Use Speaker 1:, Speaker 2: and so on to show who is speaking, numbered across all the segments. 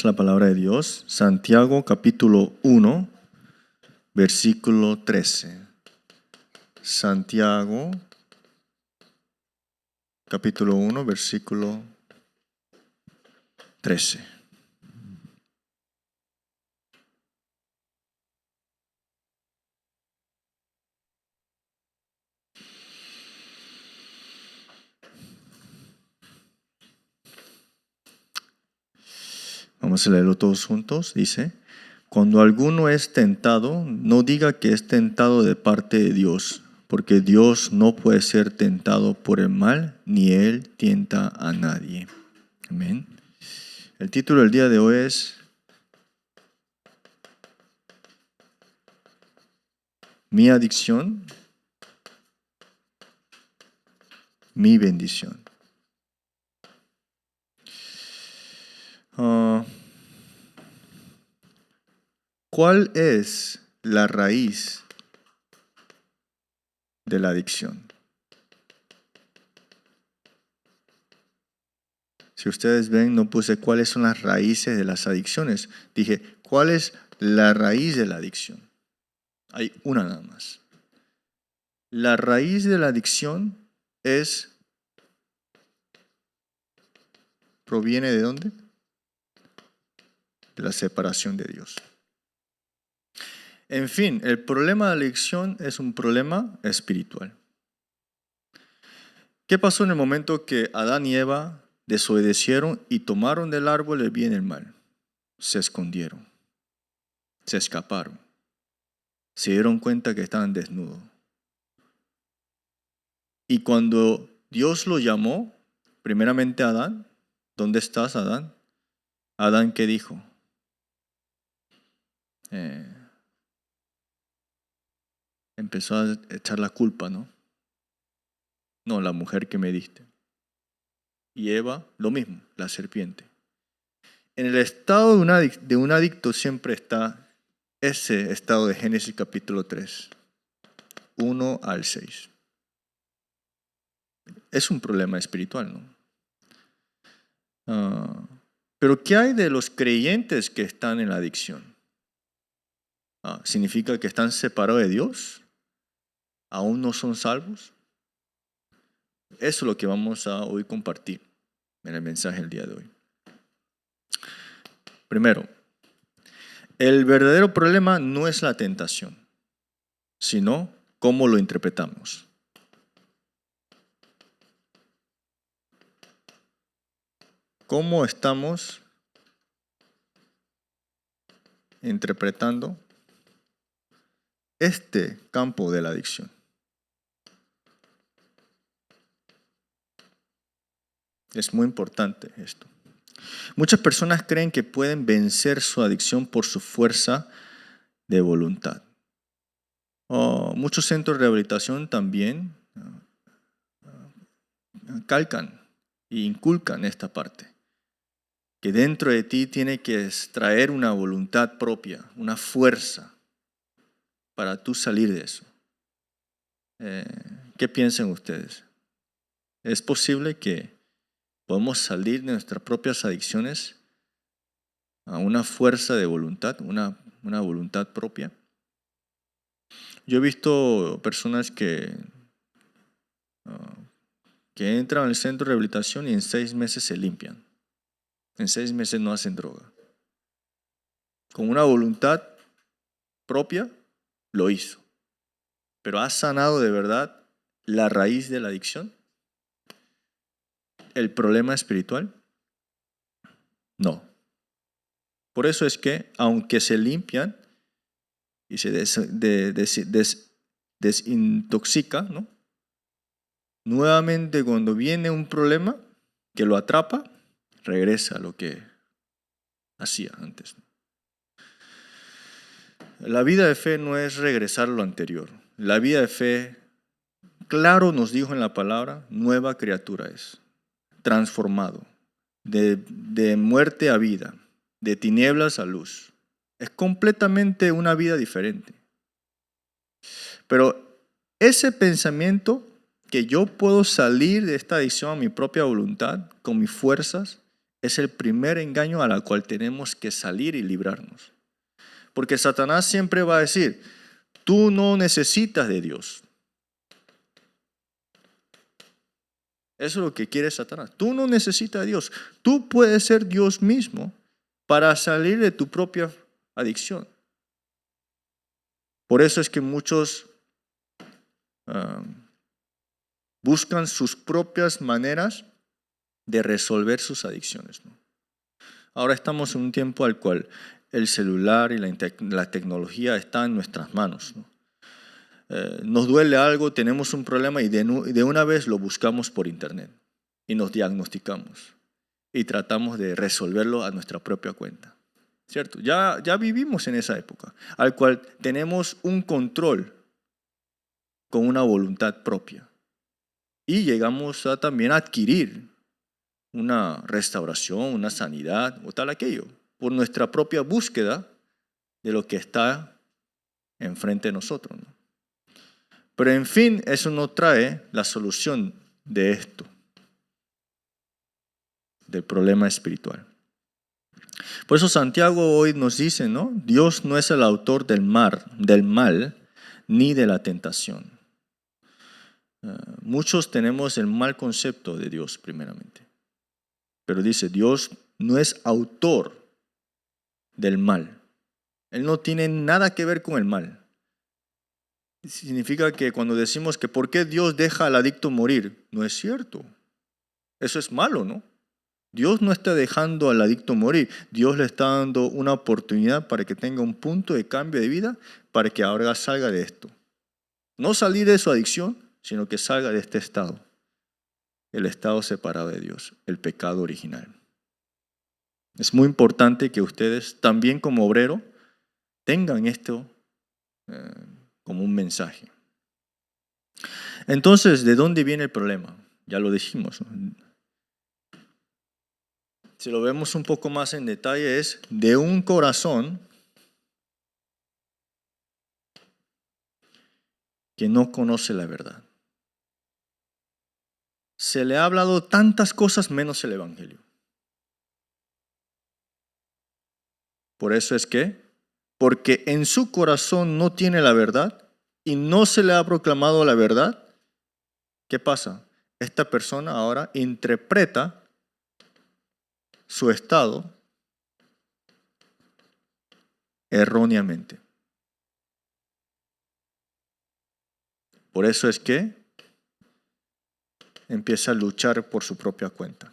Speaker 1: La palabra de Dios, Santiago capítulo 1, versículo 13. Santiago capítulo 1, versículo 13. Vamos a leerlo todos juntos. Dice: cuando alguno es tentado, no diga que es tentado de parte de Dios, porque Dios no puede ser tentado por el mal, ni Él tienta a nadie. Amén. El título del día de hoy es Mi adicción, mi bendición. ¿Cuál es la raíz de la adicción? Si ustedes ven, no puse cuáles son las raíces de las adicciones. Dije, ¿cuál es la raíz de la adicción? Hay una nada más. La raíz de la adicción proviene ¿de dónde? De la separación de Dios. En fin, el problema de la adicción es un problema espiritual. ¿Qué pasó en el momento que Adán y Eva desobedecieron y tomaron del árbol del bien y el mal? Se escondieron, se escaparon, se dieron cuenta que estaban desnudos. Y cuando Dios lo llamó, primeramente a Adán, ¿dónde estás, Adán? Adán, ¿qué dijo? Empezó a echar la culpa, ¿no? No, la mujer que me diste. Y Eva, lo mismo, la serpiente. En el estado de un adicto siempre está ese estado de Génesis capítulo 3, 1 al 6. Es un problema espiritual, ¿no? Pero ¿qué hay de los creyentes que están en la adicción? ¿Significa que están separados de Dios? ¿Aún no son salvos? Eso es lo que vamos a hoy compartir en el mensaje del día de hoy. Primero, el verdadero problema no es la tentación, sino cómo lo interpretamos. ¿Cómo estamos interpretando este campo de la adicción? Es muy importante esto. Muchas personas creen que pueden vencer su adicción por su fuerza de voluntad. Muchos centros de rehabilitación también calcan e inculcan esta parte. Que dentro de ti tiene que extraer una voluntad propia, una fuerza para tú salir de eso. ¿Qué piensan ustedes? ¿Es posible que podemos salir de nuestras propias adicciones a una fuerza de voluntad, una voluntad propia? Yo he visto personas que entran al centro de rehabilitación y en 6 meses se limpian. En 6 meses no hacen droga. Con una voluntad propia lo hizo. Pero ¿ha sanado de verdad la raíz de la adicción? ¿El problema espiritual? No. Por eso es que, aunque se limpian y se desintoxica, ¿no? Nuevamente cuando viene un problema que lo atrapa, regresa a lo que hacía antes. La vida de fe no es regresar a lo anterior. La vida de fe, claro nos dijo en la palabra, nueva criatura es, transformado, de muerte a vida, de tinieblas a luz. Es completamente una vida diferente. Pero ese pensamiento que yo puedo salir de esta adicción a mi propia voluntad, con mis fuerzas, es el primer engaño al cual tenemos que salir y librarnos. Porque Satanás siempre va a decir, tú no necesitas de Dios. Eso es lo que quiere Satanás. Tú no necesitas de Dios. Tú puedes ser Dios mismo para salir de tu propia adicción. Por eso es que muchos buscan sus propias maneras de resolver sus adicciones, ¿no? Ahora estamos en un tiempo al cual el celular y la tecnología están en nuestras manos, ¿no? Nos duele algo, tenemos un problema y de una vez lo buscamos por internet y nos diagnosticamos y tratamos de resolverlo a nuestra propia cuenta, ¿cierto? Ya vivimos en esa época, al cual tenemos un control con una voluntad propia y llegamos a también adquirir una restauración, una sanidad o tal aquello, por nuestra propia búsqueda de lo que está enfrente de nosotros, ¿no? Pero en fin, eso no trae la solución de esto, del problema espiritual. Por eso Santiago hoy nos dice, ¿no? Dios no es el autor del mal, ni de la tentación. Muchos tenemos el mal concepto de Dios primeramente. Pero dice, Dios no es autor del mal. Él no tiene nada que ver con el mal. Significa que cuando decimos que ¿por qué Dios deja al adicto morir? No es cierto. Eso es malo, ¿no? Dios no está dejando al adicto morir. Dios le está dando una oportunidad para que tenga un punto de cambio de vida para que ahora salga de esto. No salir de su adicción, sino que salga de este estado. El estado separado de Dios, el pecado original. Es muy importante que ustedes, también como obrero, tengan esto como un mensaje. Entonces, ¿de dónde viene el problema? Ya lo dijimos, ¿no? Si lo vemos un poco más en detalle, es de un corazón que no conoce la verdad. Se le ha hablado tantas cosas menos el Evangelio. Por eso es que, porque en su corazón no tiene la verdad y no se le ha proclamado la verdad, ¿qué pasa? Esta persona ahora interpreta su estado erróneamente. Por eso es que empieza a luchar por su propia cuenta.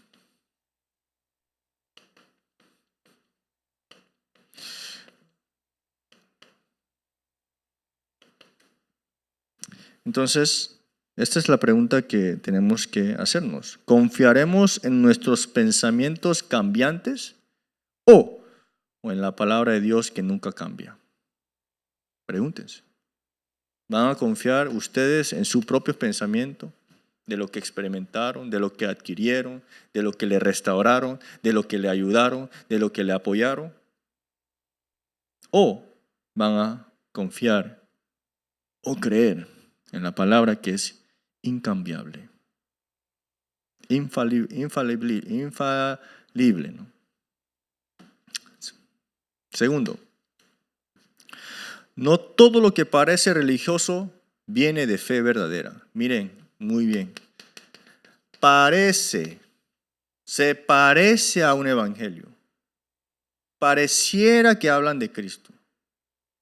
Speaker 1: Entonces, esta es la pregunta que tenemos que hacernos. ¿Confiaremos en nuestros pensamientos cambiantes o en la palabra de Dios que nunca cambia? Pregúntense. ¿Van a confiar ustedes en su propio pensamiento, de lo que experimentaron, de lo que adquirieron, de lo que le restauraron, de lo que le ayudaron, de lo que le apoyaron? ¿O van a confiar o creer en la palabra que es incambiable, infalible, ¿no? Segundo, no todo lo que parece religioso viene de fe verdadera. Miren, muy bien. Se parece a un evangelio. Pareciera que hablan de Cristo.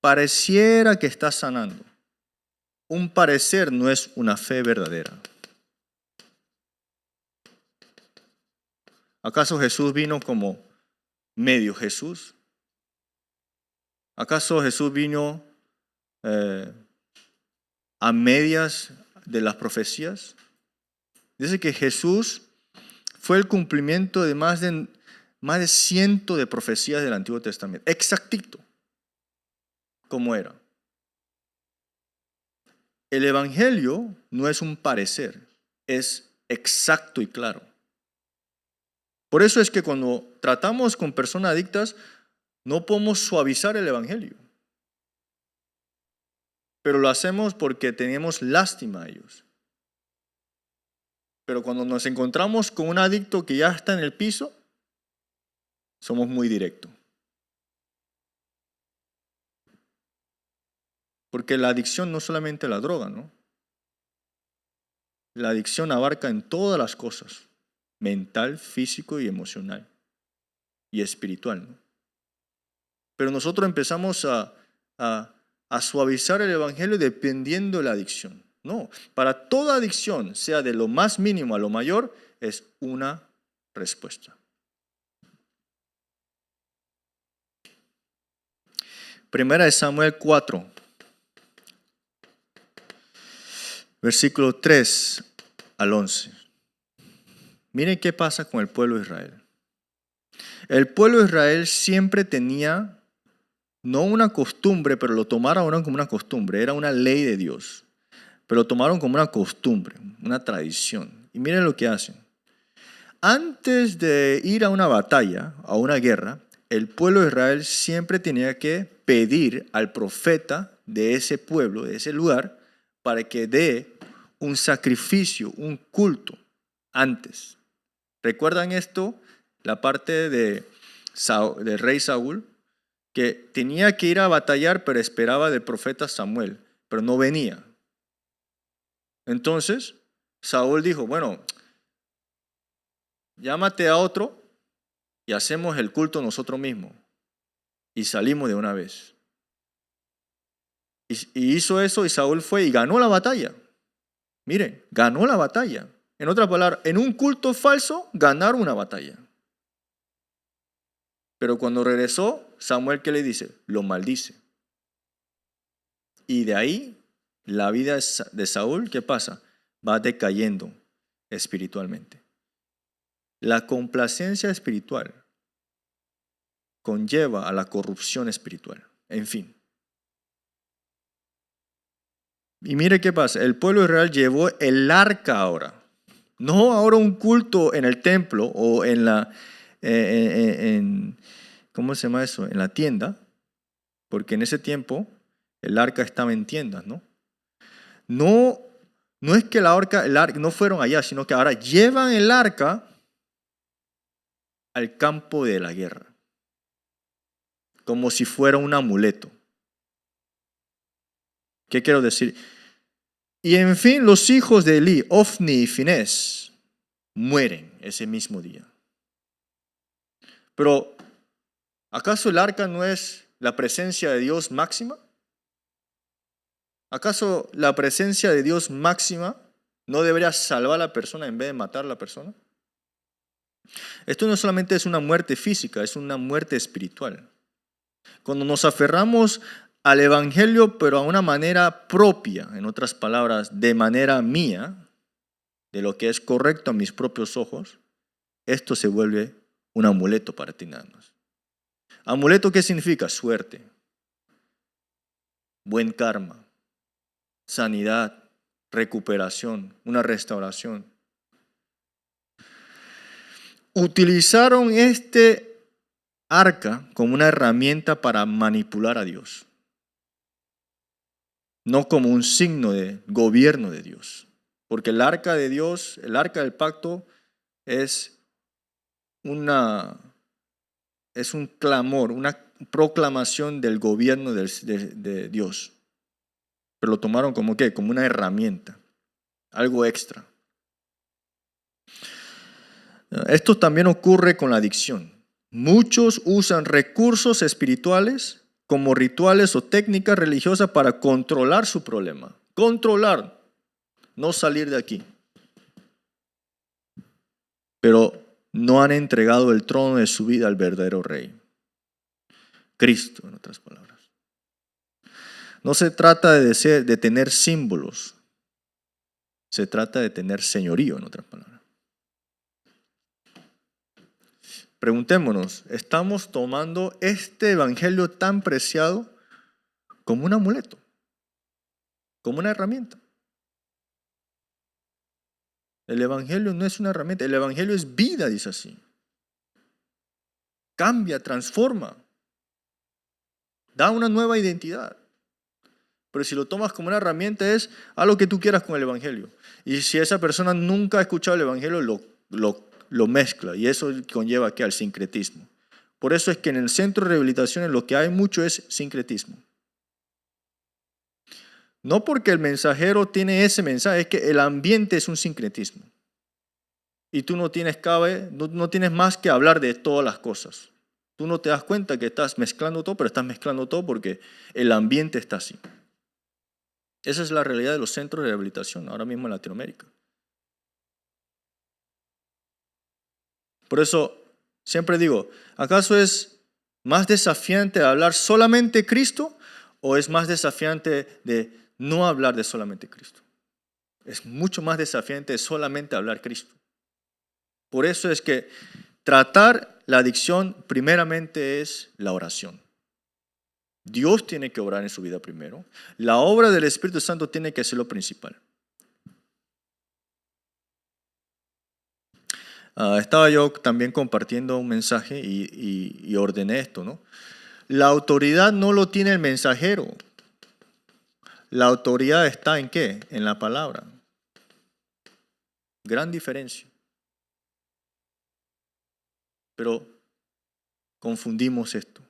Speaker 1: Pareciera que está sanando. Un parecer no es una fe verdadera. ¿Acaso Jesús vino como medio Jesús? ¿Acaso Jesús vino a medias de las profecías? Dice que Jesús fue el cumplimiento de más de 100 de profecías del Antiguo Testamento. Exactito como era. El evangelio no es un parecer, es exacto y claro. Por eso es que cuando tratamos con personas adictas, no podemos suavizar el evangelio. Pero lo hacemos porque tenemos lástima a ellos. Pero cuando nos encontramos con un adicto que ya está en el piso, somos muy directos. Porque la adicción no solamente la droga, ¿no? La adicción abarca en todas las cosas, mental, físico y emocional, y espiritual, ¿no? Pero nosotros empezamos a suavizar el evangelio dependiendo de la adicción. No, para toda adicción, sea de lo más mínimo a lo mayor, es una respuesta. Primera de Samuel 4, versículo 3 al 11. Miren qué pasa con el pueblo de Israel. El pueblo de Israel siempre tenía, no una costumbre, pero lo tomaron como una costumbre, era una ley de Dios, pero lo tomaron como una costumbre, una tradición. Y miren lo que hacen. Antes de ir a una batalla, a una guerra, el pueblo de Israel siempre tenía que pedir al profeta de ese pueblo, de ese lugar, para que dé un sacrificio, un culto antes. ¿Recuerdan esto? La parte del rey Saúl, que tenía que ir a batallar, pero esperaba del profeta Samuel, pero no venía. Entonces, Saúl dijo, bueno, llámate a otro y hacemos el culto nosotros mismos. Y salimos de una vez. Y hizo eso y Saúl fue y ganó la batalla. Miren, ganó la batalla. En otras palabras, en un culto falso ganaron una batalla. Pero cuando regresó, Samuel, ¿qué le dice? Lo maldice. Y de ahí, la vida de Saúl, ¿qué pasa? Va decayendo espiritualmente. La complacencia espiritual conlleva a la corrupción espiritual. En fin. Y mire qué pasa. El pueblo de Israel llevó el arca ahora. No ahora un culto en el templo o en la... ¿cómo se llama eso? En la tienda. Porque en ese tiempo el arca estaba en tiendas, ¿no? No es que el arca no fueron allá, sino que ahora llevan el arca al campo de la guerra. Como si fuera un amuleto. ¿Qué quiero decir? Y en fin, los hijos de Elí, Ofni y Finés, mueren ese mismo día. Pero, ¿acaso el arca no es la presencia de Dios máxima? ¿Acaso la presencia de Dios máxima no debería salvar a la persona en vez de matar a la persona? Esto no solamente es una muerte física, es una muerte espiritual. Cuando nos aferramos al evangelio, pero a una manera propia, en otras palabras, de manera mía, de lo que es correcto a mis propios ojos, esto se vuelve un amuleto para ti nada más. ¿Amuleto qué significa? Suerte, buen karma, sanidad, recuperación, una restauración. Utilizaron este arca como una herramienta para manipular a Dios, no como un signo de gobierno de Dios. Porque el arca de Dios, el arca del pacto, es un clamor, una proclamación del gobierno de Dios. Pero lo tomaron como ¿qué? Como una herramienta, algo extra. Esto también ocurre con la adicción. Muchos usan recursos espirituales como rituales o técnicas religiosas para controlar su problema. Controlar, no salir de aquí. Pero no han entregado el trono de su vida al verdadero Rey. Cristo, en otras palabras. No se trata de tener símbolos. Se trata de tener señorío, en otras palabras. Preguntémonos, ¿estamos tomando este evangelio tan preciado como un amuleto? Como una herramienta. El evangelio no es una herramienta, el evangelio es vida, dice así. Cambia, transforma, da una nueva identidad. Pero si lo tomas como una herramienta es haz lo que tú quieras con el evangelio. Y si esa persona nunca ha escuchado el evangelio, lo mezcla y eso conlleva ¿qué? Al sincretismo. Por eso es que en el centro de rehabilitación lo que hay mucho es sincretismo. No porque el mensajero tiene ese mensaje, es que el ambiente es un sincretismo. Y tú no tienes más que hablar de todas las cosas. Tú no te das cuenta que estás mezclando todo, pero estás mezclando todo porque el ambiente está así. Esa es la realidad de los centros de rehabilitación ahora mismo en Latinoamérica. Por eso siempre digo, ¿acaso es más desafiante hablar solamente de Cristo o es más desafiante de no hablar de solamente Cristo? Es mucho más desafiante solamente hablar Cristo. Por eso es que tratar la adicción primeramente es la oración. Dios tiene que obrar en su vida primero. La obra del Espíritu Santo tiene que ser lo principal. Estaba yo también compartiendo un mensaje y ordené esto, ¿no? La autoridad no lo tiene el mensajero. La autoridad está ¿en qué? En la palabra. Gran diferencia. Pero confundimos esto.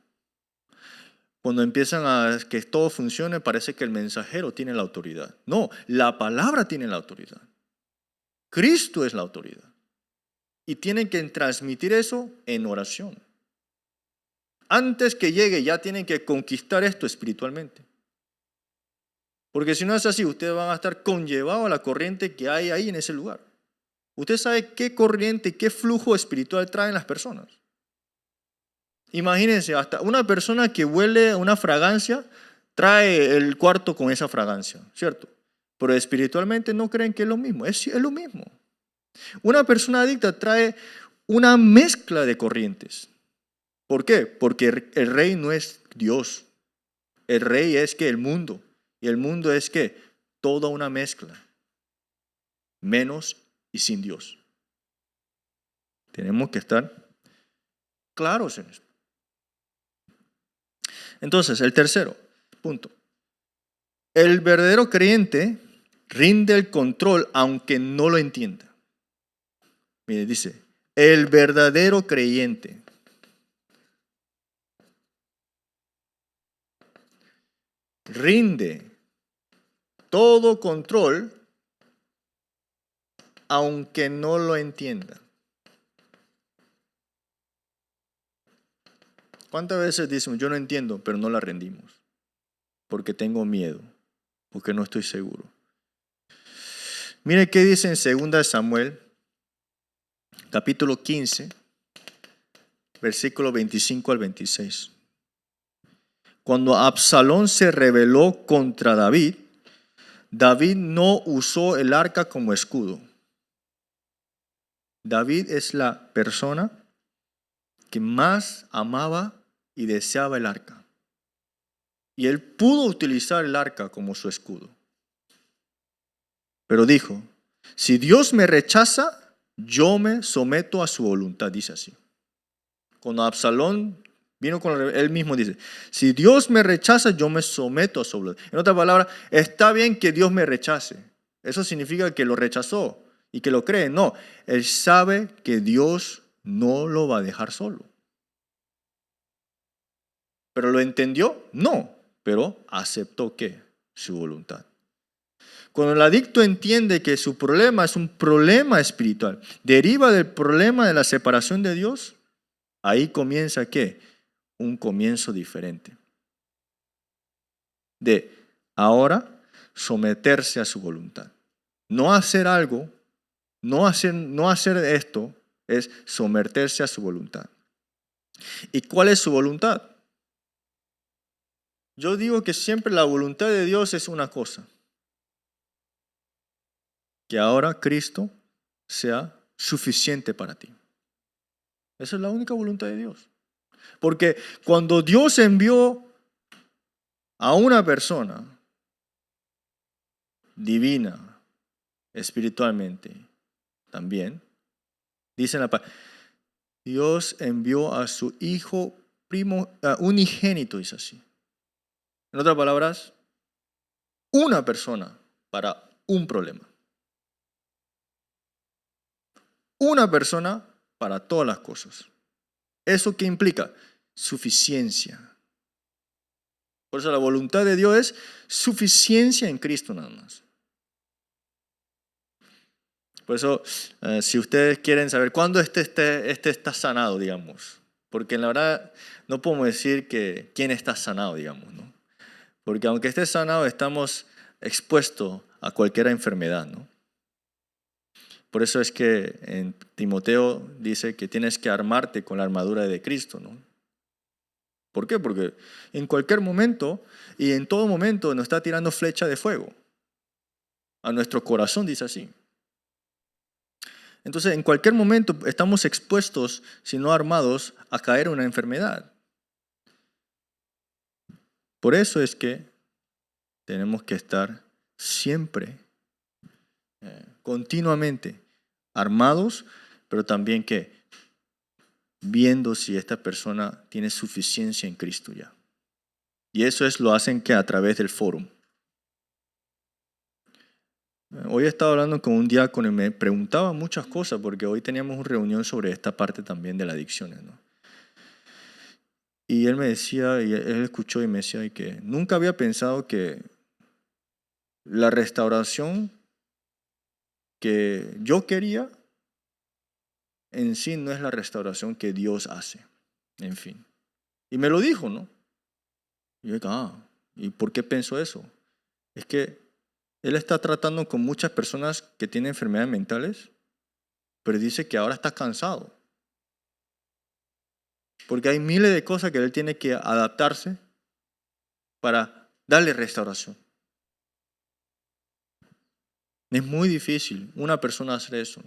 Speaker 1: Cuando empiezan a que todo funcione, parece que el mensajero tiene la autoridad. No, la palabra tiene la autoridad. Cristo es la autoridad. Y tienen que transmitir eso en oración. Antes que llegue, ya tienen que conquistar esto espiritualmente. Porque si no es así, ustedes van a estar conllevados a la corriente que hay ahí en ese lugar. Usted sabe qué corriente, qué flujo espiritual traen las personas. Imagínense, hasta una persona que huele una fragancia trae el cuarto con esa fragancia, ¿cierto? Pero espiritualmente no creen que es lo mismo, es lo mismo. Una persona adicta trae una mezcla de corrientes. ¿Por qué? Porque el rey no es Dios. El rey es que el mundo. Y el mundo es que toda una mezcla. Menos y sin Dios. Tenemos que estar claros en esto. Entonces, el tercero punto. El verdadero creyente rinde el control aunque no lo entienda. Mire, dice, el verdadero creyente rinde todo control aunque no lo entienda. ¿Cuántas veces decimos, yo no entiendo, pero no la rendimos? Porque tengo miedo, porque no estoy seguro. Mire qué dice en 2 Samuel, capítulo 15, versículo 25 al 26. Cuando Absalón se rebeló contra David, David no usó el arca como escudo. David es la persona que más amaba y deseaba el arca. Y él pudo utilizar el arca como su escudo. Pero dijo, si Dios me rechaza, yo me someto a su voluntad, dice así. Cuando Absalón vino con él mismo dice, si Dios me rechaza, yo me someto a su voluntad. En otras palabras, está bien que Dios me rechace. Eso significa que lo rechazó y que lo cree. No, él sabe que Dios no lo va a dejar solo. ¿Pero lo entendió? No, pero aceptó ¿qué? Su voluntad. Cuando el adicto entiende que su problema es un problema espiritual, deriva del problema de la separación de Dios, ahí comienza ¿qué? Un comienzo diferente. De ahora someterse a su voluntad. No hacer algo, no hacer esto, es someterse a su voluntad. ¿Y cuál es su voluntad? Yo digo que siempre la voluntad de Dios es una cosa. Que ahora Cristo sea suficiente para ti. Esa es la única voluntad de Dios. Porque cuando Dios envió a una persona divina, espiritualmente, también, dice la palabra, Dios envió a su Hijo unigénito, dice así. En otras palabras, una persona para un problema. Una persona para todas las cosas. ¿Eso qué implica? suficiencia. Por eso la voluntad de Dios es suficiencia en Cristo nada más. Por eso, si ustedes quieren saber cuándo este está sanado, digamos, porque en la verdad no podemos decir que quién está sanado, digamos, ¿no? Porque aunque esté sanado, estamos expuestos a cualquier enfermedad, ¿no? Por eso es que en Timoteo dice que tienes que armarte con la armadura de Cristo, ¿no? ¿Por qué? Porque en cualquier momento y en todo momento nos está tirando flecha de fuego. A nuestro corazón dice así. Entonces, en cualquier momento estamos expuestos, si no armados, a caer en una enfermedad. Por eso es que tenemos que estar siempre, continuamente, armados, pero también que viendo si esta persona tiene suficiencia en Cristo ya. Y eso lo hacen que a través del foro. Hoy he estado hablando con un diácono y me preguntaba muchas cosas porque hoy teníamos una reunión sobre esta parte también de las adicciones, ¿no? Y él me decía, y él escuchó y me decía que nunca había pensado que la restauración que yo quería en sí no es la restauración que Dios hace. En fin. Y me lo dijo, ¿no? Y yo dije, ¿y por qué pienso eso? Es que él está tratando con muchas personas que tienen enfermedades mentales, pero dice que ahora está cansado. Porque hay miles de cosas que él tiene que adaptarse para darle restauración. Es muy difícil una persona hacer eso.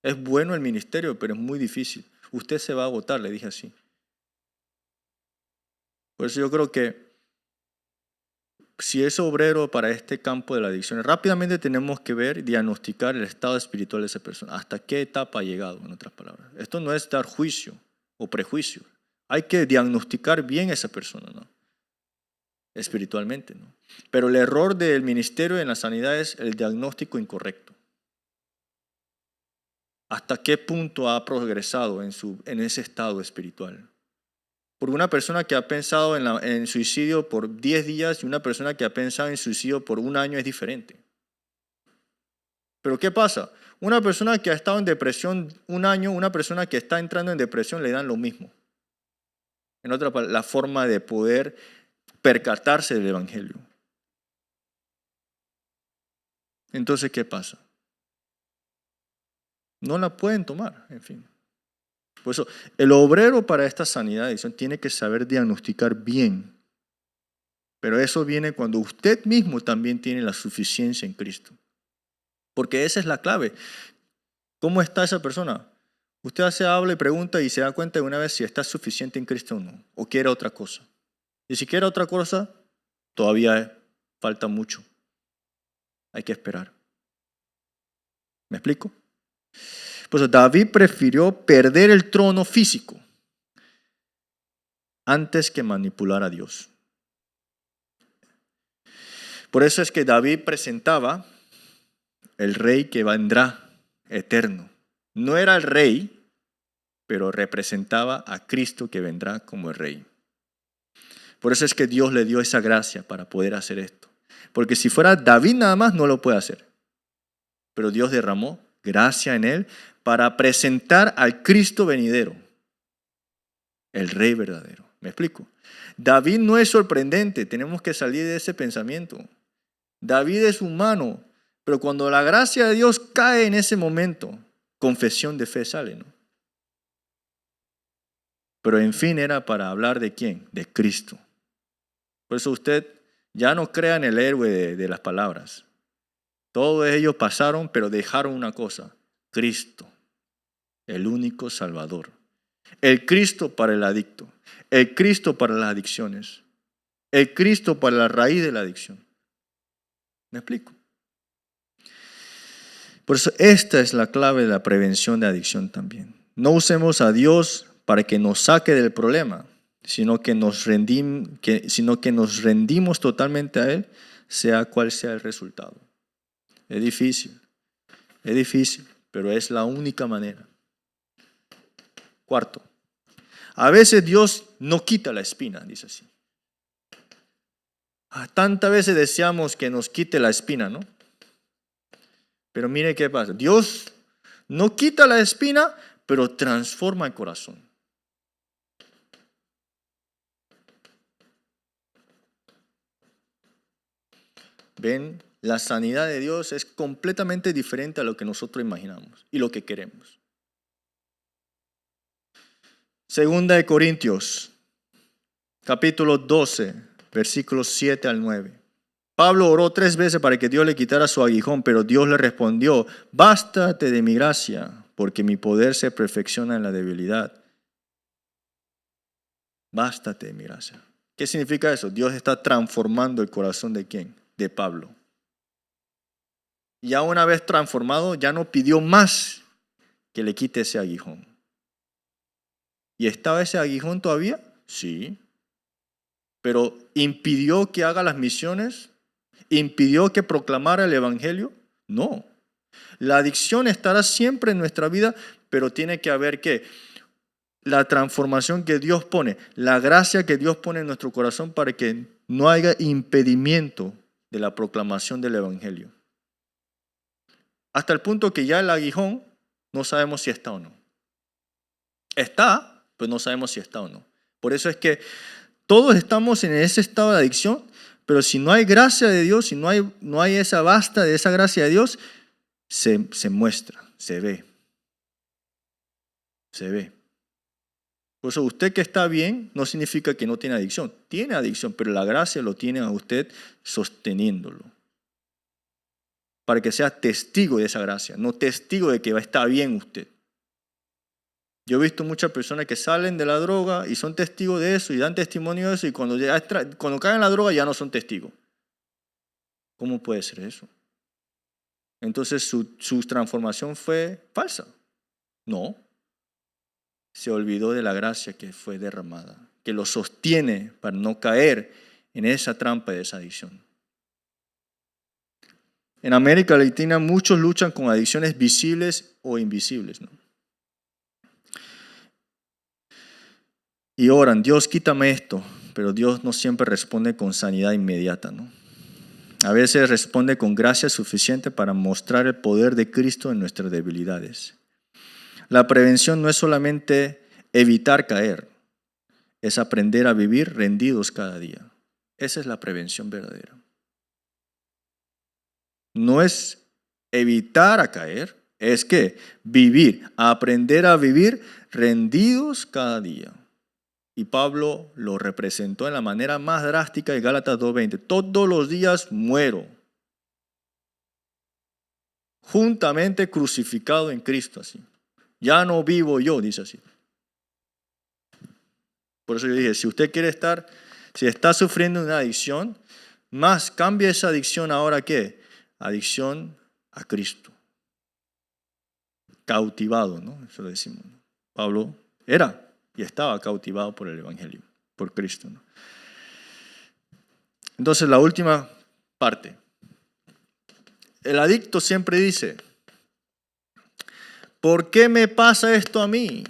Speaker 1: Es bueno el ministerio, pero es muy difícil. Usted se va a agotar, le dije así. Por eso yo creo que si es obrero para este campo de la adicción, rápidamente tenemos que ver, diagnosticar el estado espiritual de esa persona. ¿Hasta qué etapa ha llegado, en otras palabras? Esto no es dar juicio o prejuicio. Hay que diagnosticar bien a esa persona, ¿no? Espiritualmente, ¿no? Pero el error del ministerio en la sanidad es el diagnóstico incorrecto. ¿Hasta qué punto ha progresado en ese estado espiritual? Porque una persona que ha pensado en suicidio por 10 días y una persona que ha pensado en suicidio por un año es diferente. Pero ¿qué pasa? Una persona que ha estado en depresión un año, una persona que está entrando en depresión le dan lo mismo. En otra palabra, la forma de poder percatarse del evangelio. Entonces, ¿qué pasa? No la pueden tomar, en fin. Por eso, el obrero para esta sanidad tiene que saber diagnosticar bien. Pero eso viene cuando usted mismo también tiene la suficiencia en Cristo. Porque esa es la clave. ¿Cómo está esa persona? Usted habla y pregunta y se da cuenta de una vez si está suficiente en Cristo o no. O quiere otra cosa. Y si quiere otra cosa, todavía falta mucho. Hay que esperar. ¿Me explico? Pues David prefirió perder el trono físico antes que manipular a Dios. Por eso es que David presentaba el rey que vendrá eterno. No era el rey, pero representaba a Cristo que vendrá como el rey. Por eso es que Dios le dio esa gracia para poder hacer esto. Porque si fuera David nada más, no lo puede hacer. Pero Dios derramó gracia en él para presentar al Cristo venidero, el rey verdadero. ¿Me explico? David no es sorprendente, tenemos que salir de ese pensamiento. David es humano, pero cuando la gracia de Dios cae en ese momento, confesión de fe sale, ¿no? Pero en fin era para hablar de quién, de Cristo. Por eso usted ya no crea en el héroe de las palabras. Todos ellos pasaron, pero dejaron una cosa, Cristo, el único Salvador. El Cristo para el adicto, el Cristo para las adicciones, el Cristo para la raíz de la adicción. ¿Me explico? Por eso esta es la clave de la prevención de adicción también. No usemos a Dios para que nos saque del problema, sino que nos rendimos totalmente a Él, sea cual sea el resultado. Es difícil, pero es la única manera. Cuarto, A veces Dios no quita la espina, dice así. Tantas veces deseamos que nos quite la espina, ¿no? Pero mire qué pasa. Dios no quita la espina, pero transforma el corazón. ¿Ven? La sanidad de Dios es completamente diferente a lo que nosotros imaginamos y lo que queremos. Segunda de Corintios, capítulo 12, versículos 7 al 9. Pablo oró 3 veces para que Dios le quitara su aguijón, pero Dios le respondió: bástate de mi gracia, porque mi poder se perfecciona en la debilidad. Bástate de mi gracia. ¿Qué significa eso? Dios está transformando el corazón ¿de quién? De Pablo. Ya una vez transformado, ya no pidió más que le quite ese aguijón. ¿Y estaba ese aguijón todavía? Sí. Pero ¿impidió que haga las misiones? ¿Impidió que proclamara el evangelio? No. La adicción estará siempre en nuestra vida, pero tiene que haber ¿qué? La transformación que Dios pone, la gracia que Dios pone en nuestro corazón para que no haya impedimento de la proclamación del evangelio. Hasta el punto que ya el aguijón no sabemos si está o no. Está, pues no sabemos si está o no. Por eso es que todos estamos en ese estado de adicción, pero si no hay gracia de Dios, si no hay esa basta de esa gracia de Dios, se muestra, se ve. Se ve. Por eso usted que está bien no significa que no tiene adicción. Tiene adicción, pero la gracia lo tiene a usted sosteniéndolo. Para que sea testigo de esa gracia, no testigo de que está bien usted. Yo he visto muchas personas que salen de la droga y son testigos de eso y dan testimonio de eso, y cuando caen en la droga ya no son testigos. ¿Cómo puede ser eso? Entonces su transformación fue falsa. No. Se olvidó de la gracia que fue derramada, que lo sostiene para no caer en esa trampa de esa adicción. En América Latina muchos luchan con adicciones visibles o invisibles, ¿no? Y oran: Dios, quítame esto, pero Dios no siempre responde con sanidad inmediata, ¿no? A veces responde con gracia suficiente para mostrar el poder de Cristo en nuestras debilidades. La prevención no es solamente evitar caer, es aprender a vivir rendidos cada día. Esa es la prevención verdadera. No es evitar a caer, es que vivir, aprender a vivir rendidos cada día. Y Pablo lo representó en la manera más drástica de Gálatas 2:20. Todos los días muero, juntamente crucificado en Cristo, así. Ya no vivo yo, dice así. Por eso yo dije, si usted quiere si está sufriendo una adicción, más cambia esa adicción ahora ¿qué? Adicción a Cristo. Cautivado, ¿no? Eso lo decimos. Pablo era y estaba cautivado por el evangelio, por Cristo, ¿no? Entonces la última parte. El adicto siempre dice: ¿por qué me pasa esto a mí?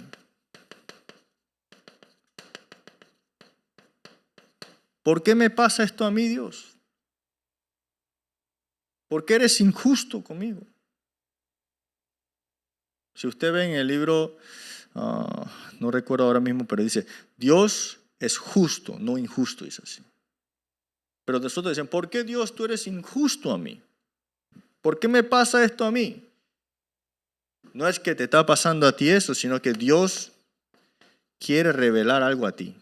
Speaker 1: ¿Por qué me pasa esto a mí, Dios? ¿Por qué eres injusto conmigo? Si usted ve en el libro, no recuerdo ahora mismo, pero dice: Dios es justo, no injusto, dice así. Pero nosotros decimos: ¿por qué Dios tú eres injusto a mí? ¿Por qué me pasa esto a mí? No es que te está pasando a ti eso, sino que Dios quiere revelar algo a ti.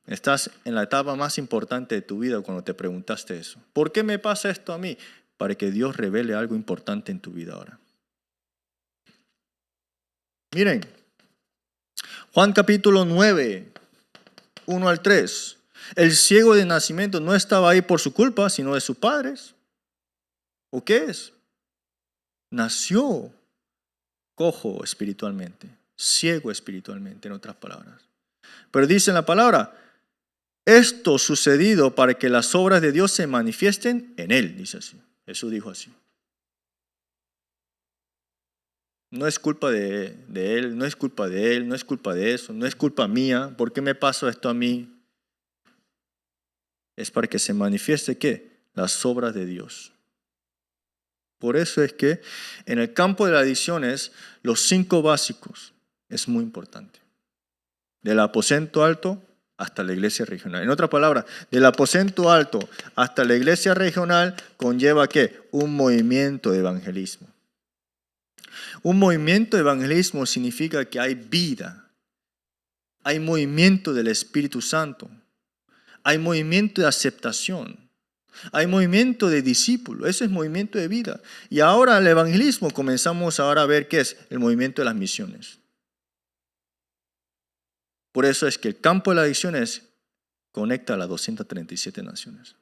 Speaker 1: Estás en la etapa más importante de tu vida cuando te preguntaste eso. ¿Por qué me pasa esto a mí? Para que Dios revele algo importante en tu vida ahora. Miren, Juan capítulo 9, 1 al 3. El ciego de nacimiento no estaba ahí por su culpa, sino de sus padres. ¿O qué es? Nació cojo espiritualmente, ciego espiritualmente, en otras palabras. Pero dice en la palabra: esto sucedido para que las obras de Dios se manifiesten en él, dice así. Jesús dijo así. No es culpa de él, no es culpa de él, no es culpa de eso, no es culpa mía. ¿Por qué me pasó esto a mí? Es para que se manifieste, ¿qué? Las obras de Dios. Por eso es que en el campo de las adicciones, los 5 básicos es muy importante. Del aposento alto hasta la iglesia regional. En otras palabras, del aposento alto hasta la iglesia regional conlleva ¿qué? Un movimiento de evangelismo. Un movimiento de evangelismo significa que hay vida, hay movimiento del Espíritu Santo, hay movimiento de aceptación, hay movimiento de discípulo, ese es movimiento de vida. Y ahora el evangelismo comenzamos ahora a ver qué es el movimiento de las misiones. Por eso es que el campo de las adicciones conecta a las 237 naciones.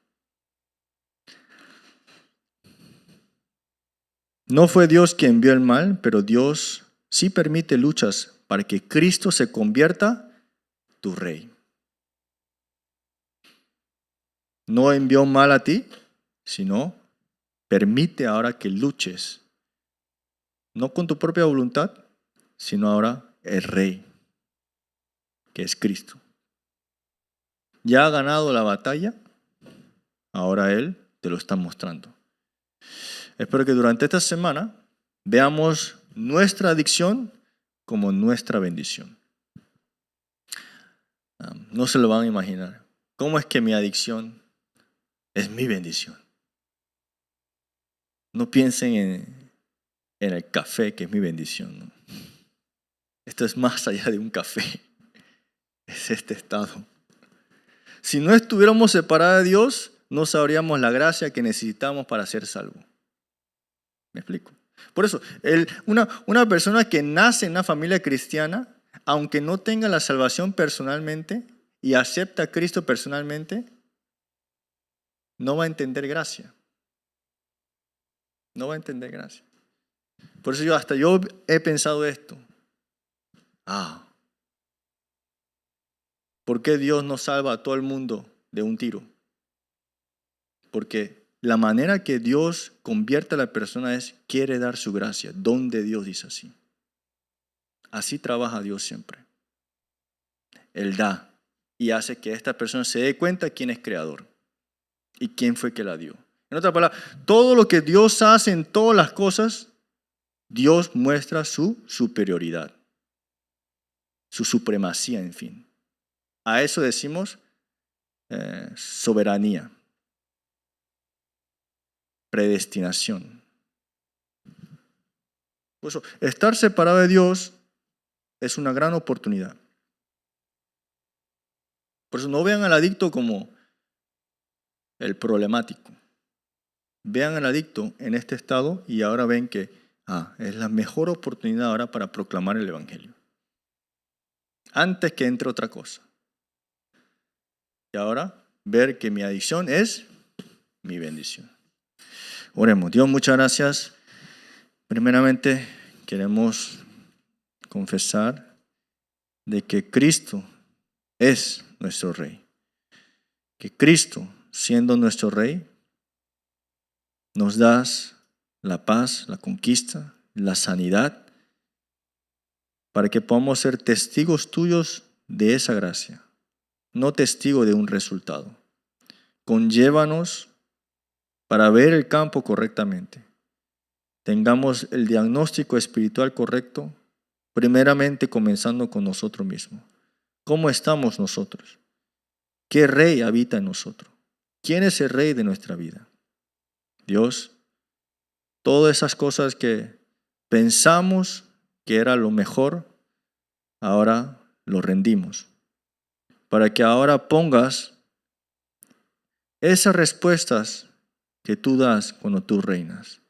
Speaker 1: No fue Dios quien envió el mal, pero Dios sí permite luchas para que Cristo se convierta tu rey. No envió mal a ti, sino permite ahora que luches, no con tu propia voluntad, sino ahora el rey, que es Cristo. Ya ha ganado la batalla, ahora Él te lo está mostrando. Espero que durante esta semana veamos nuestra adicción como nuestra bendición. No se lo van a imaginar. ¿Cómo es que mi adicción es mi bendición? No piensen en el café, que es mi bendición, ¿no? Esto es más allá de un café. Es este estado. Si no estuviéramos separados de Dios, no sabríamos la gracia que necesitamos para ser salvos. ¿Me explico? Por eso, una persona que nace en una familia cristiana, aunque no tenga la salvación personalmente y acepta a Cristo personalmente, no va a entender gracia. No va a entender gracia. Por eso yo he pensado esto. ¿Por qué Dios no salva a todo el mundo de un tiro? Porque la manera que Dios convierte a la persona es, quiere dar su gracia. Don de Dios dice así. Así trabaja Dios siempre. Él da y hace que esta persona se dé cuenta quién es creador y quién fue que la dio. En otras palabras, todo lo que Dios hace en todas las cosas, Dios muestra su superioridad, su supremacía, en fin. A eso decimos soberanía, predestinación. Por eso, estar separado de Dios es una gran oportunidad. Por eso no vean al adicto como el problemático. Vean al adicto en este estado y ahora ven que es la mejor oportunidad ahora para proclamar el Evangelio. Antes que entre otra cosa. Y ahora ver que mi adicción es mi bendición. Oremos. Dios, muchas gracias. Primeramente queremos confesar de que Cristo es nuestro Rey. Que Cristo, siendo nuestro Rey, nos das la paz, la conquista, la sanidad, para que podamos ser testigos tuyos de esa gracia, no testigos de un resultado. Conllévanos para ver el campo correctamente. Tengamos el diagnóstico espiritual correcto, primeramente comenzando con nosotros mismos. ¿Cómo estamos nosotros? ¿Qué rey habita en nosotros? ¿Quién es el rey de nuestra vida? Dios, todas esas cosas que pensamos que era lo mejor, ahora lo rendimos. Para que ahora pongas esas respuestas que tú das cuando tú reinas.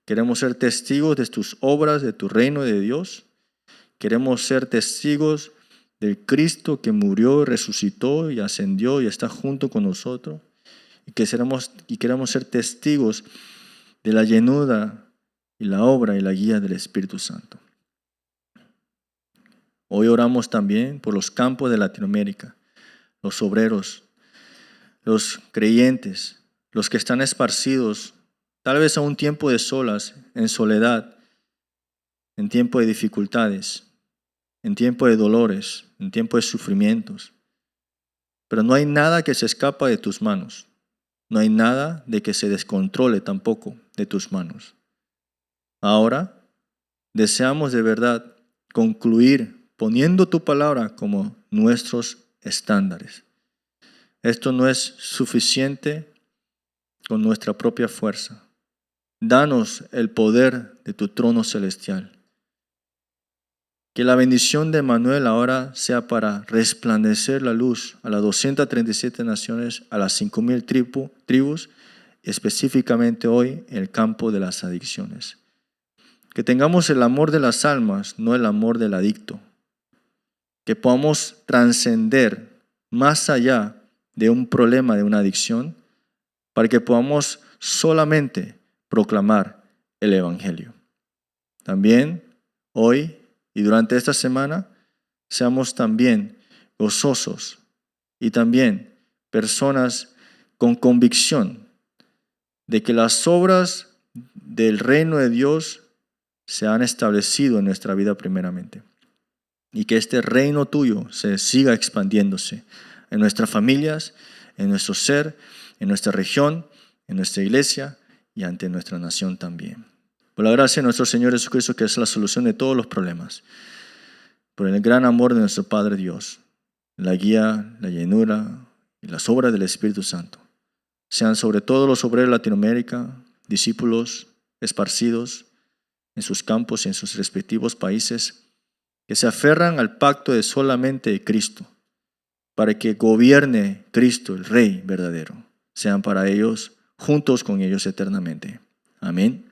Speaker 1: Queremos ser testigos de tus obras, de tu reino de Dios. Queremos ser testigos del Cristo que murió, resucitó y ascendió y está junto con nosotros. Y queremos ser testigos de la llenura y la obra y la guía del Espíritu Santo. Hoy oramos también por los campos de Latinoamérica, los obreros, los creyentes, los que están esparcidos, tal vez a un tiempo de solas, en soledad, en tiempo de dificultades, en tiempo de dolores, en tiempo de sufrimientos. Pero no hay nada que se escapa de tus manos. No hay nada de que se descontrole tampoco de tus manos. Ahora, deseamos de verdad concluir poniendo tu palabra como nuestros estándares. Esto no es suficiente con nuestra propia fuerza. Danos el poder de tu trono celestial. Que la bendición de Manuel ahora sea para resplandecer la luz a las 237 naciones, a las 5,000 tribus, específicamente hoy en el campo de las adicciones. Que tengamos el amor de las almas, no el amor del adicto. Que podamos trascender más allá de un problema, de una adicción, para que podamos solamente proclamar el Evangelio. También hoy y durante esta semana seamos también gozosos y también personas con convicción de que las obras del reino de Dios se han establecido en nuestra vida primeramente y que este reino tuyo se siga expandiéndose en nuestras familias, en nuestro ser, en nuestra región, en nuestra iglesia y ante nuestra nación también. Por la gracia de nuestro Señor Jesucristo, que es la solución de todos los problemas, por el gran amor de nuestro Padre Dios, la guía, la llenura y las obras del Espíritu Santo, sean sobre todos los obreros de Latinoamérica, discípulos esparcidos en sus campos y en sus respectivos países, que se aferran al pacto de solamente de Cristo, para que gobierne Cristo, el Rey verdadero, sean para ellos, juntos con ellos eternamente. Amén.